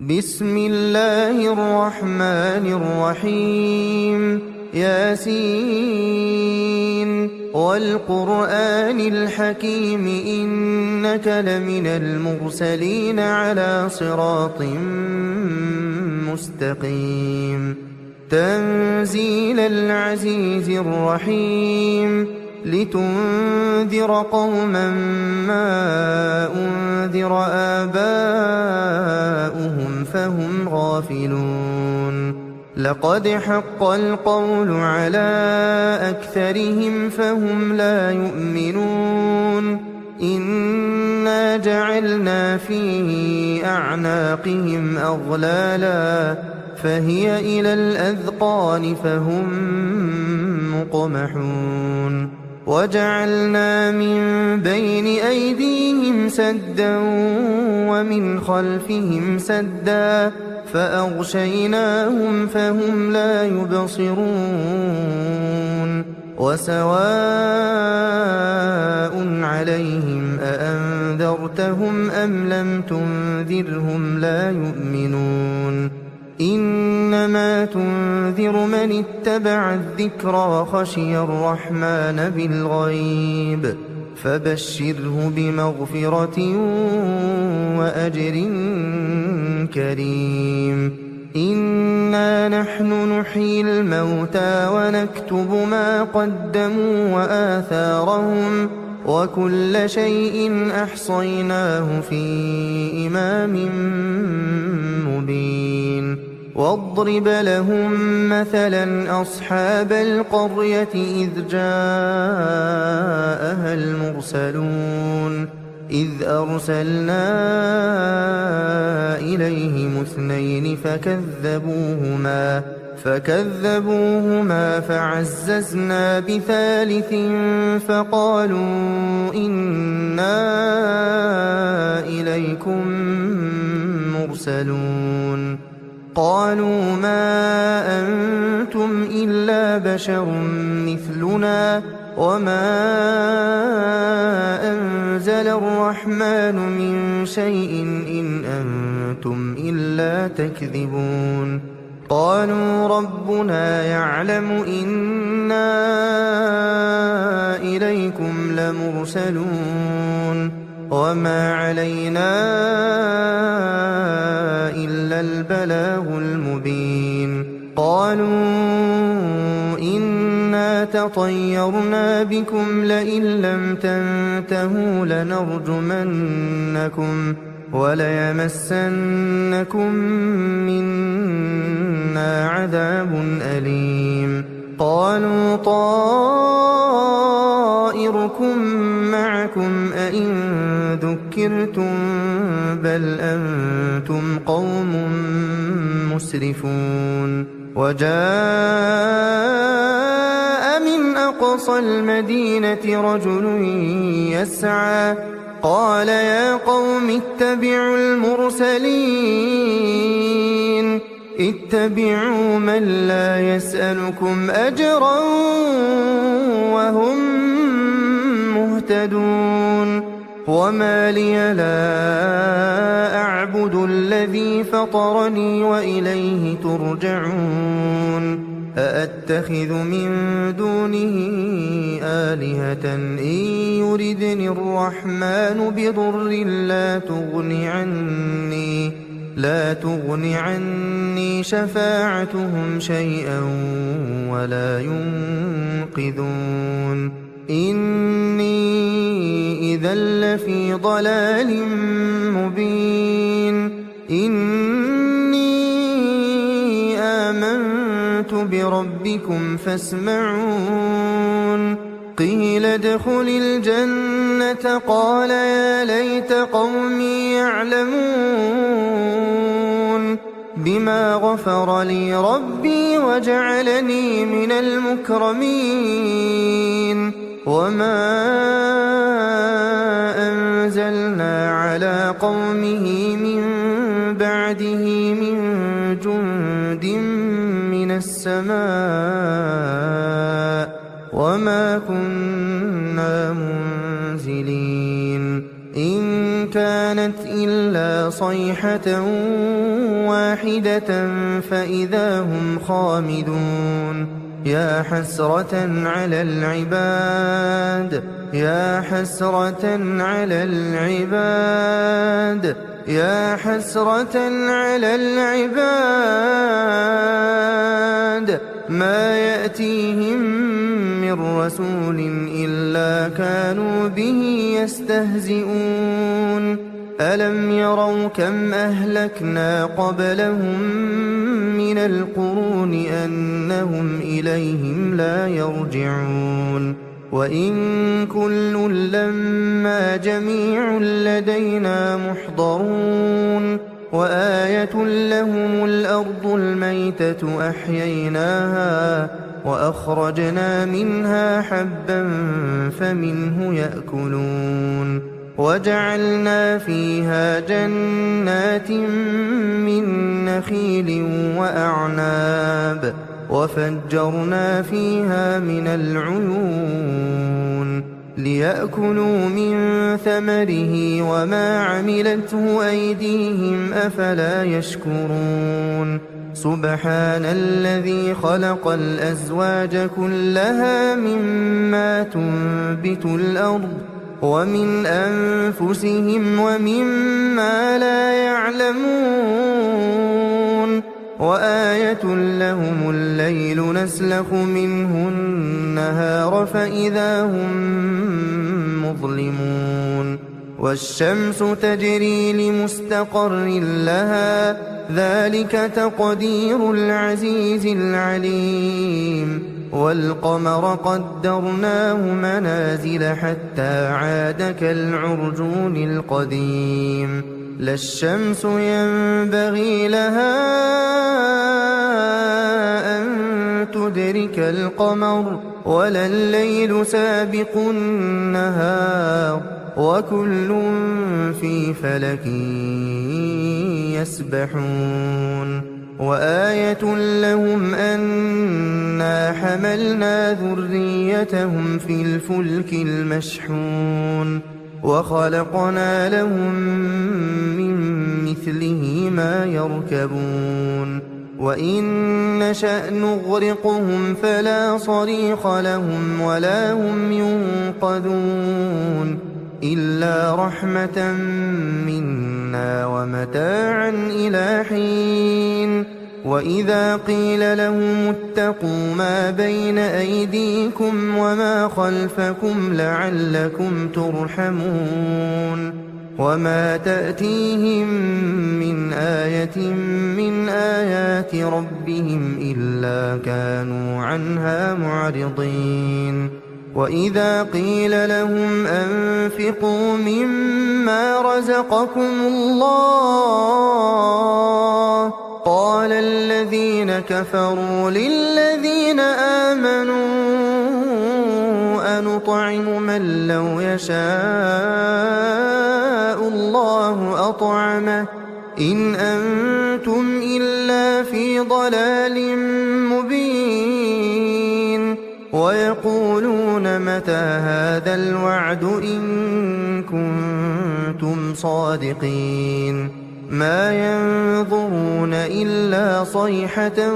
بسم الله الرحمن الرحيم ياسين والقرآن الحكيم إنك لمن المرسلين على صراط مستقيم تنزيل العزيز الرحيم لتنذر قوما ما أنذر آباؤهم فهم غافلون لقد حق القول على أكثرهم فهم لا يؤمنون إنا جعلنا في أعناقهم أغلالا فهي إلى الأذقان فهم مقمحون وجعلنا من بين أيديهم سدا ومن خلفهم سدا فأغشيناهم فهم لا يبصرون وسواء عليهم أأنذرتهم أم لم تنذرهم لا يؤمنون إنما تنذر من اتبع الذكر وخشي الرحمن بالغيب فبشره بمغفرة وأجر كريم إنا نحن نحيي الموتى ونكتب ما قدموا وآثارهم وكل شيء أحصيناه في إمام مبين واضرب لهم مثلا أصحاب القرية إذ جاءها المرسلون إذ أرسلنا إليهم اثنين فكذبوهما فعززنا بثالث فقالوا إنا إليكم مرسلون قالوا ما أنتم إلا بشر مثلنا وما أنزل الرحمن من شيء إن أنتم إلا تكذبون قالوا ربنا يعلم إنا إليكم لمرسلون وما علينا إلا البلاغ المبين قالوا إنا تطيرنا بكم لئن لم تنتهوا لنرجمنكم وليمسنكم منا عذاب أليم قالوا طائركم معكم أئن ذكرتم بل أنتم قوم مسرفون وجاء من أقصى المدينة رجل يسعى قال يا قوم اتبعوا المرسلين اتبعوا من لا يسألكم أجرا وهم مهتدون وما لي لا أعبد الذي فطرني وإليه ترجعون أأتخذ من دونه آلهة إن يردني الرحمن بضر لا تغن عني شفاعتهم شيئا ولا ينقذون إني إذا لفي ضلال مبين إني آمنت بربكم فاسمعون قيل ادخل الجنة قال يا ليت قومي يعلمون بما غفر لي ربي وجعلني من المكرمين وما أنزلنا على قومه من بعده من جند من السماء وما كنا منزلين إن كان كانت إلا صيحة واحدة فإذا هم خامدون يا حسرة على العباد يا حسرة على العباد يا حسرة على العباد ما يأتيهم من رسول إلا كانوا به يستهزئون ألم يروا كم أهلكنا قبلهم من القرون أنهم إليهم لا يرجعون وإن كل لما جميع لدينا محضرون وآية لهم الأرض الميتة أحييناها وأخرجنا منها حبا فمنه يأكلون وجعلنا فيها جنات من نخيل وأعناب وفجرنا فيها من العيون ليأكلوا من ثمره وما عملته أيديهم أفلا يشكرون سبحان الذي خلق الأزواج كلها مما تنبت الأرض ومن أنفسهم ومما لا يعلمون وآية لهم الليل نسلخ منه النهار فإذا هم مظلمون والشمس تجري لمستقر لها ذلك تقدير العزيز العليم والقمر قدرناه منازل حتى عاد كالعرجون القديم لا الشمس ينبغي لها أن تدرك القمر ولا الليل سابق النهار وكل في فلك يسبحون وآية لهم أنا حملنا ذريتهم في الفلك المشحون وخلقنا لهم من مثله ما يركبون وإن نشأ نغرقهم فلا صريخ لهم ولا هم ينقذون إلا رحمة منا ومتاعا إلى حين وإذا قيل لهم اتقوا ما بين أيديكم وما خلفكم لعلكم ترحمون وما تأتيهم من آية من آيات ربهم إلا كانوا عنها معرضين وإذا قيل لهم أنفقوا مما رزقكم الله قال الذين كفروا للذين آمنوا أنطعم من لو يشاء الله أطعمه إن أنتم إلا في ضلال مبين ويقولون متى هذا الوعد إن كنتم صادقين ما ينظرون إلا صيحة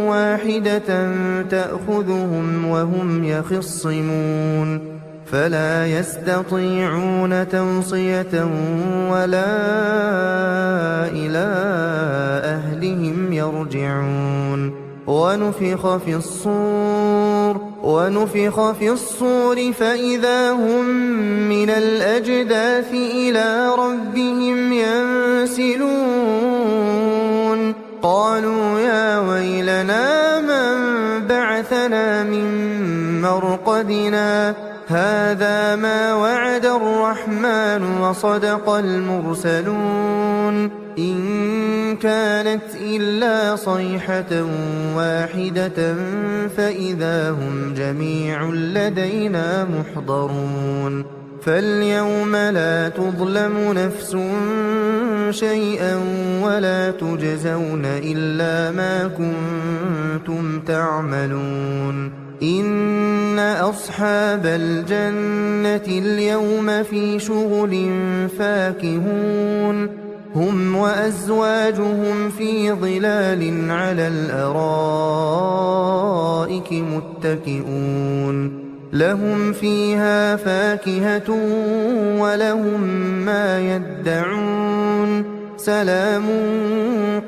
واحدة تأخذهم وهم يخصمون فلا يستطيعون توصية ولا إلى أهلهم يرجعون ونفخ في الصور فإذا هم من الأجداث إلى ربهم ينسلون قالوا يا ويلنا من بعثنا من مرقدنا هذا ما وعد الرحمن وصدق المرسلون إن كانت إلا صيحة واحدة فإذا هم جميع لدينا محضرون فاليوم لا تظلم نفس شيئا ولا تجزون إلا ما كنتم تعملون إن أصحاب الجنة اليوم في شغل فاكهون هم وأزواجهم في ظلال على الأرائك متكئون لهم فيها فاكهة ولهم ما يدعون سلام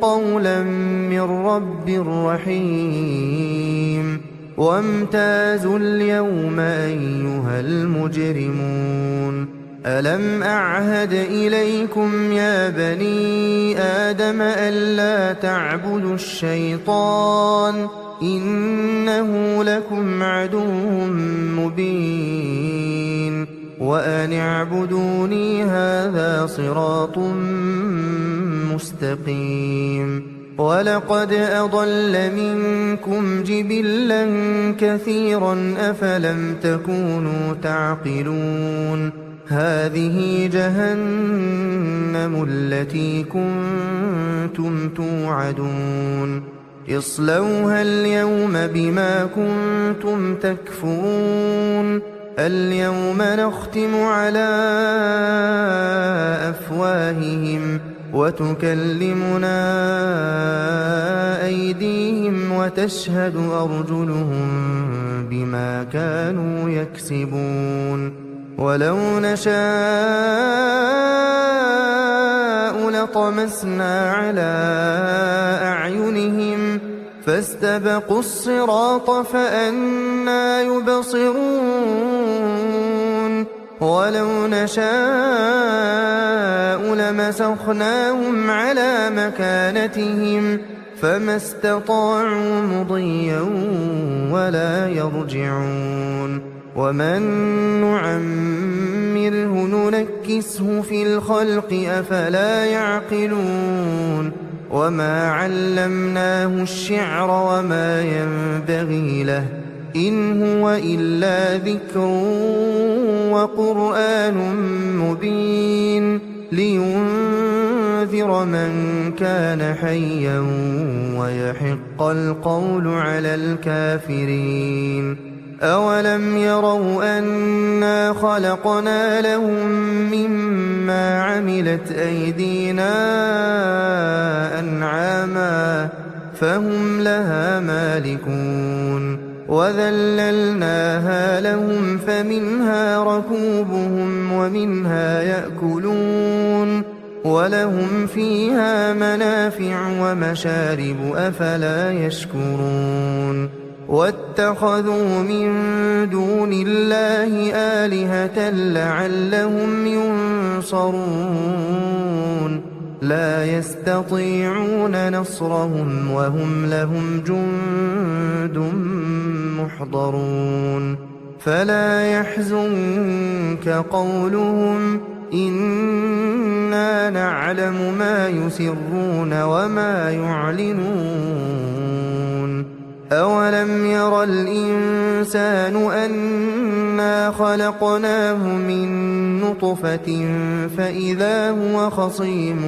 قولا من رب رحيم وامتازوا اليوم أيها المجرمون ألم أعهد إليكم يا بني آدم ألا تعبدوا الشيطان إنه لكم عدو مبين وأن اعبدوني هذا صراط مستقيم ولقد أضل منكم جبلا كثيرا أفلم تكونوا تعقلون هذه جهنم التي كنتم توعدون اصلوها اليوم بما كنتم تكفرون اليوم نختم على أفواههم وتكلمنا أيديهم وتشهد أرجلهم بما كانوا يكسبون ولو نشاء لطمسنا على أعينهم فاستبقوا الصراط فأنى يبصرون ولو نشاء لمسخناهم على مكانتهم فما استطاعوا مضيا ولا يرجعون ومن نعمره ننكسه في الخلق أفلا يعقلون وما علمناه الشعر وما ينبغي له إن هو إلا ذكر وقرآن مبين لينذر من كان حيا ويحق القول على الكافرين أولم يروا أنا خلقنا لهم مما عملت أيدينا أنعاما فهم لها مالكون وذللناها لهم فمنها ركوبهم ومنها يأكلون ولهم فيها منافع ومشارب أفلا يشكرون واتخذوا من دون الله آلهة لعلهم ينصرون لا يستطيعون نصرهم وهم لهم جند محضرون فلا يحزنك قولهم إنا نعلم ما يسرون وما يعلنون أولم ير الإنسان أنا خلقناه من نطفة فإذا هو خصيم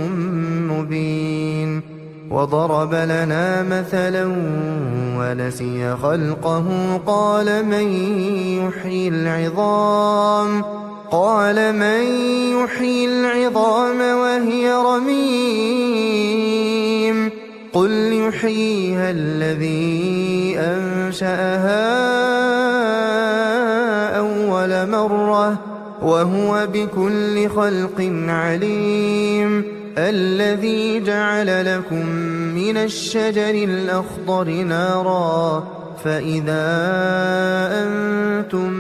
مبين وضرب لنا مثلا ونسي خلقه قال من يحيي العظام وهي رميم قل يحييها الذي أنشأها أول مرة وهو بكل خلق عليم الذي جعل لكم من الشجر الأخضر نارا فإذا أنتم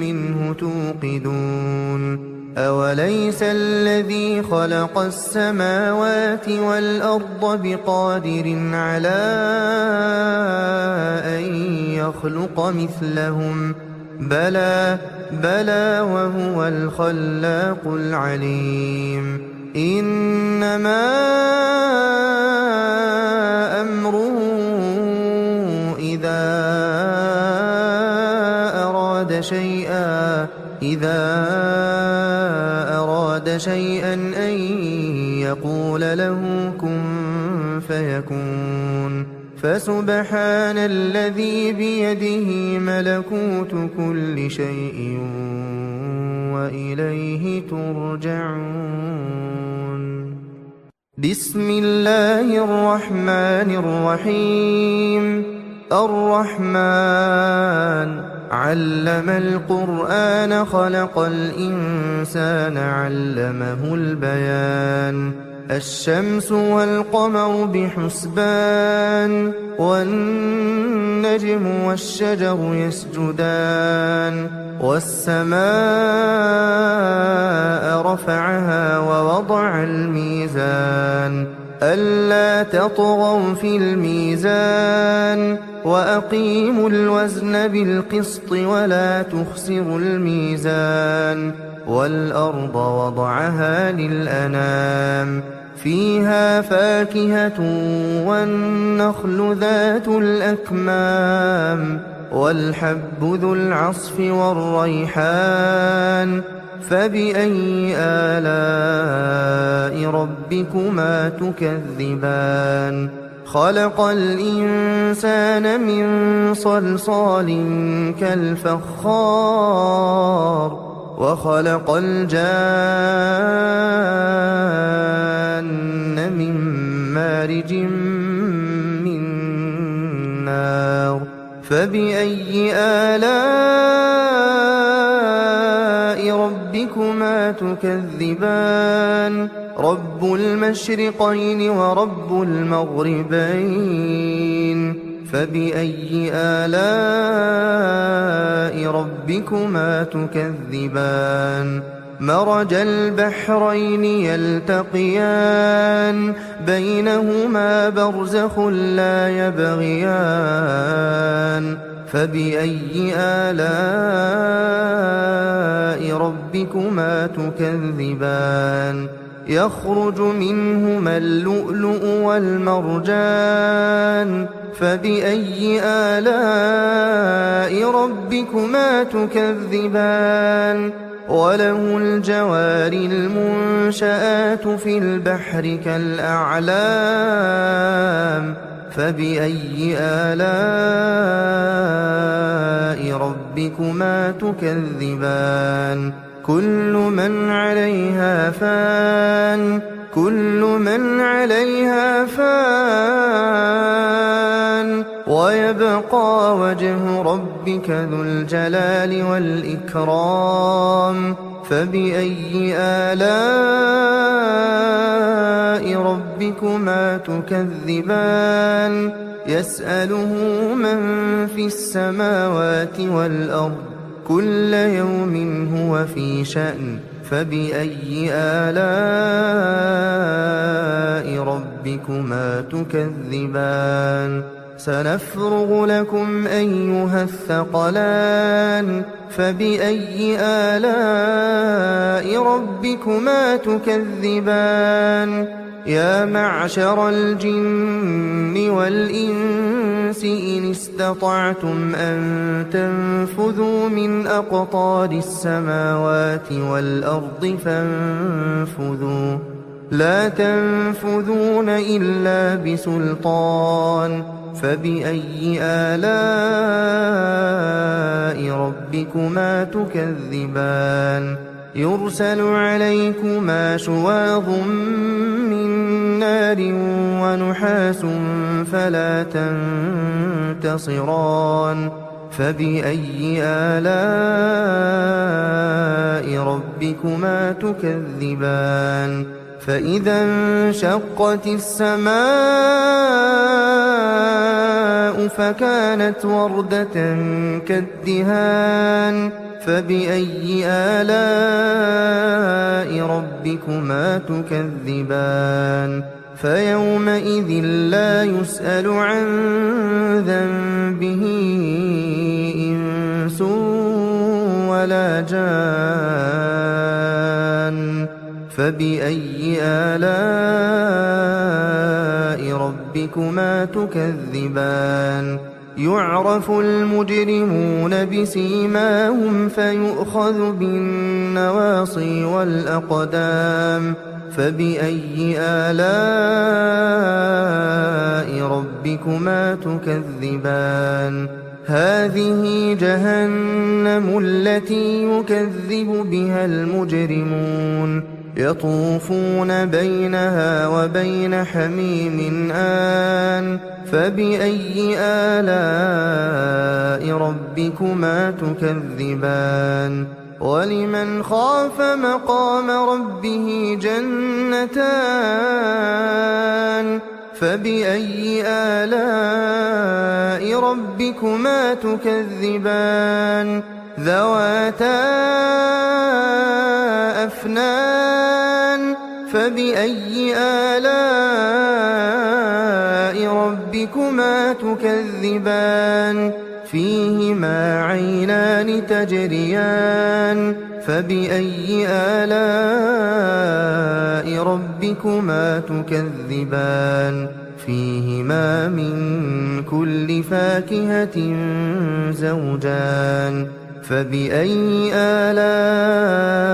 منه توقدون أوليس الذي خلق السماوات والأرض بقادر على أن يخلق مثلهم بلى وهو الخلاق العليم إنما أمره إذا أراد شيئا أن يقول له كن فيكون فسبحان الذي بيده ملكوت كل شيء وإليه ترجعون. بسم الله الرحمن الرحيم. الرحمن علم القرآن خلق الإنسان علمه البيان. الشمس والقمر بحسبان والنجم والشجر يسجدان والسماء رفعها ووضع الميزان ألا تطغوا في الميزان وأقيموا الوزن بالقسط ولا تخسروا الميزان والأرض وضعها للأنام فيها فاكهة والنخل ذات الأكمام والحب ذو العصف والريحان فبأي آلاء ربكما تكذبان. خلق الإنسان من صلصال كالفخار وخلق الجان من مارج من نار فبأي آلاء ربكما تكذبان. رب المشرقين ورب المغربين فبأي آلاء ربكما تكذبان. مرج البحرين يلتقيان بينهما برزخ لا يبغيان فبأي آلاء ربكما تكذبان. يخرج منهما اللؤلؤ والمرجان فبأي آلاء ربكما تكذبان. وله الجوار المنشآت في البحر كالأعلام فبأي آلاء ربكما تكذبان. كل من عليها فان كل من عليها فان ويبقى وجه ربك ذو الجلال والإكرام فبأي آلاء ربكما تكذبان. يسأله من في السماوات والأرض كل يوم هو في شأن فبأي آلاء ربكما تكذبان. سنفرغ لكم أيها الثقلان فبأي آلاء ربكما تكذبان. يا معشر الجن والإنس إن استطعتم أن تنفذوا من أقطار السماوات والأرض فانفذوا لا تنفذون إلا بسلطان فبأي آلاء ربكما تكذبان. يرسل عليكما شواظ من نار ونحاس فلا تنتصران فبأي آلاء ربكما تكذبان. فإذا انشقت السماء فكانت وردة كالدهان فبأي آلاء ربكما تكذبان. فيومئذ لا يسأل عن ذنبه إنس ولا جان فبأي آلاء ربكما تكذبان. يعرف المجرمون بسيماهم فيؤخذ بالنواصي والأقدام فبأي آلاء ربكما ربكما تكذبان هذه جهنم التي يكذب بها المجرمون يطوفون بينها وبين حميم آن فبأي آلاء ربكما تكذبان ولمن خاف مقام ربه جنتان فبأي آلاء ربكما تكذبان ذواتا أفنان فبأي آلاء ربكما تكذبان فيهما عينان تجريان فبأي آلاء ربكما تكذبان فيهما من كل فاكهة زوجان فبأي آلاء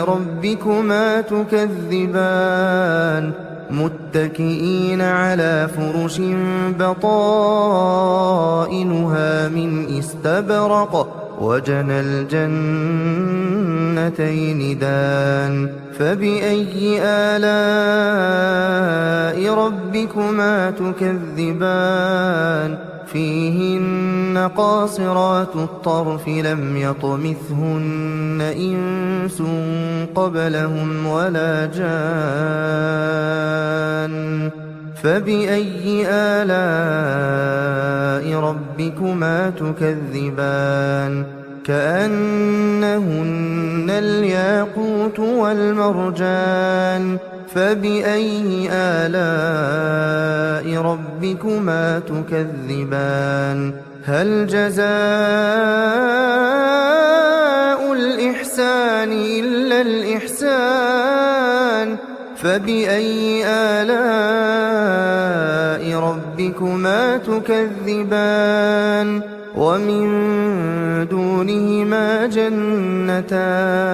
ربكما تكذبان متكئين على فرش بطائنها من استبرق وجنى الجنتين دان فبأي آلاء ربكما تكذبان فيهن قاصرات الطرف لم يطمثهن إنس قبلهم ولا جان فبأي آلاء ربكما تكذبان كأنهن الياقوت والمرجان فبأي آلاء ربكما تكذبان هل جزاء الإحسان إلا الإحسان فبأي آلاء ربكما تكذبان ومن دونهما جنتان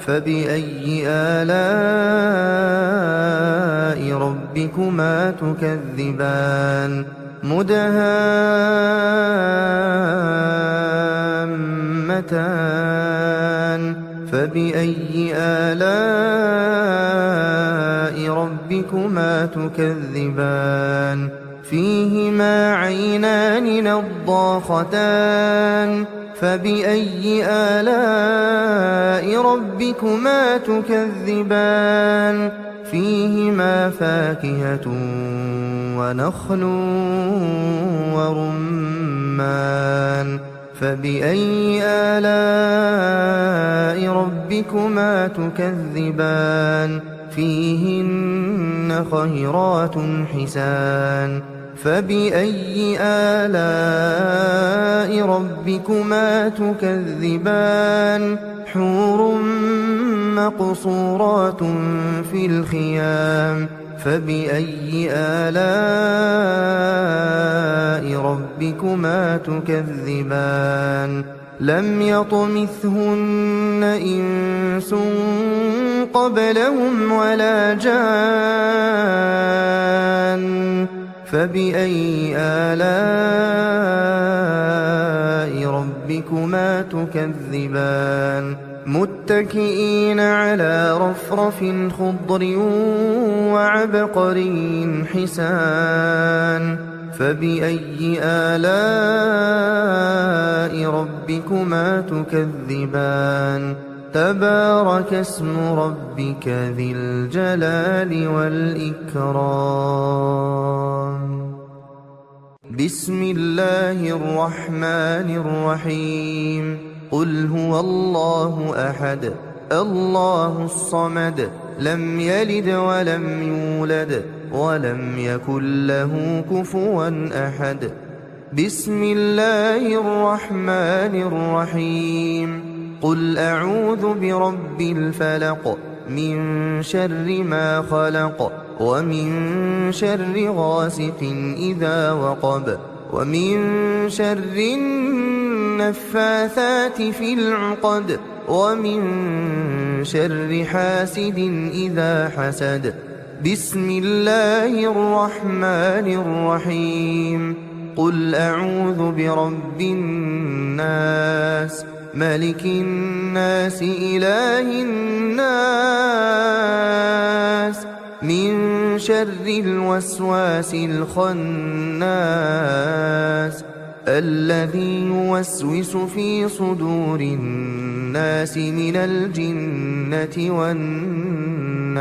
فبأي آلاء ربكما تكذبان مدهامتان فبأي آلاء ربكما تكذبان فيهما عينان نضاختان فبأي آلاء ربكما تكذبان فيهما فاكهة ونخل ورمان فبأي آلاء ربكما تكذبان فيهن خيرات حسان فبأي آلاء ربكما تكذبان حور مقصورات في الخيام فبأي آلاء ربكما تكذبان لم يطمثهن إنس قبلهم ولا جان فبأي آلاء ربكما تكذبان متكئين على رفرف خضر وعبقري حسان فبأي آلاء ربكما تكذبان تبارك اسم ربك ذي الجلال والإكرام بسم الله الرحمن الرحيم قل هو الله أحد الله الصمد لم يلد ولم يولد ولم يكن له كفوا أحد بسم الله الرحمن الرحيم قل أعوذ برب الفلق من شر ما خلق ومن شر غاسق إذا وقب ومن شر النفاثات في العقد ومن شر حاسد إذا حسد بسم الله الرحمن الرحيم قل أعوذ برب الناس ملك الناس إله الناس من شر الوسواس الخناس الذي يوسوس في صدور الناس من الجنة والناس.